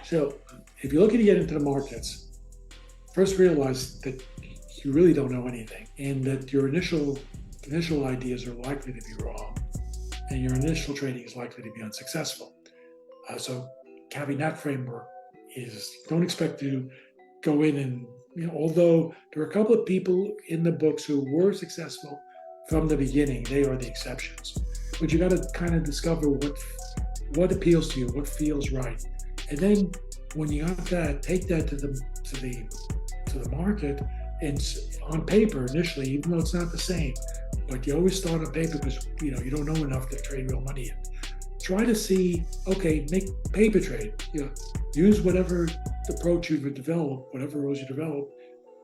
So if you're looking to get into the markets, first realize that you really don't know anything, and that your initial ideas are likely to be wrong, and your initial trading is likely to be unsuccessful. So having that framework is, don't expect to go in and, although there are a couple of people in the books who were successful from the beginning, they are the exceptions. But you got to kind of discover what appeals to you, what feels right, and then when you got that, take that to the market, and on paper initially, even though it's not the same, but you always start on paper because you don't know enough to trade real money yet. Try to see, okay, make paper trade. Use whatever approach you've developed, whatever rules you develop,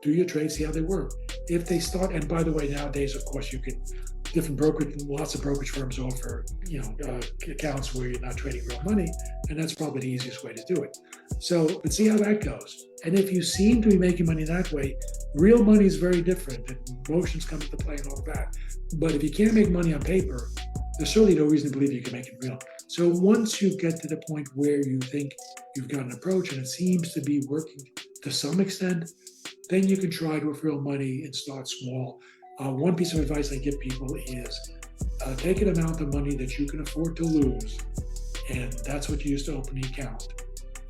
do your trades, see how they work. If they start, and by the way, nowadays, of course, you can, lots of brokerage firms offer, accounts where you're not trading real money, and that's probably the easiest way to do it. So, but see how that goes. And if you seem to be making money that way, real money is very different, and emotions come into play and all that. But if you can't make money on paper, there's certainly no reason to believe you can make it real. So once you get to the point where you think you've got an approach and it seems to be working to some extent, then you can try with real money and start small. One piece of advice I give people is take an amount of money that you can afford to lose, and that's what you use to open the account.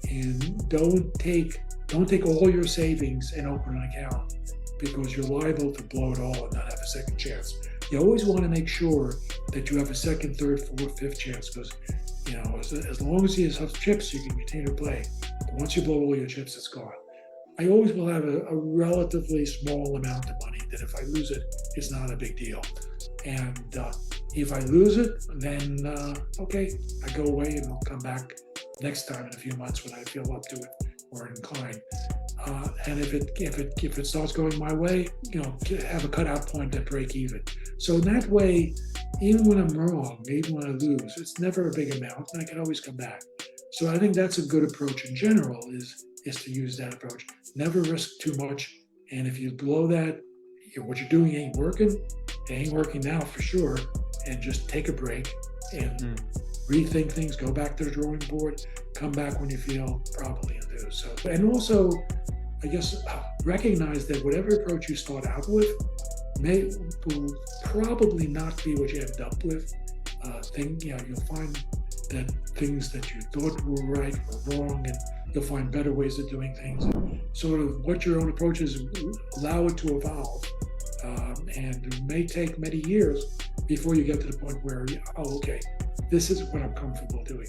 And don't take all your savings and open an account, because you're liable to blow it all and not have a second chance. You always want to make sure that you have a second, third, fourth, fifth chance, because as long as you have chips, you can continue to play. But once you blow all your chips, it's gone. I always will have a relatively small amount of money that if I lose it, it's not a big deal. And if I lose it, then okay, I go away and I'll come back next time in a few months when I feel up to it or inclined. And if it starts going my way, have a cutout point at break even. So in that way, even when I'm wrong, even when I lose, it's never a big amount, and I can always come back. So I think that's a good approach in general, is to use that approach. Never risk too much, and if you blow that, what you're doing ain't working. It ain't working now for sure, and just take a break and rethink things. Go back to the drawing board. Come back when you feel probably to do so. And also, I guess, recognize that whatever approach you start out with will probably not be what you end up with. You'll find that things that you thought were right were wrong, and you'll find better ways of doing things. And sort of what your own approach is, allow it to evolve. And it may take many years before you get to the point where, okay, this is what I'm comfortable doing.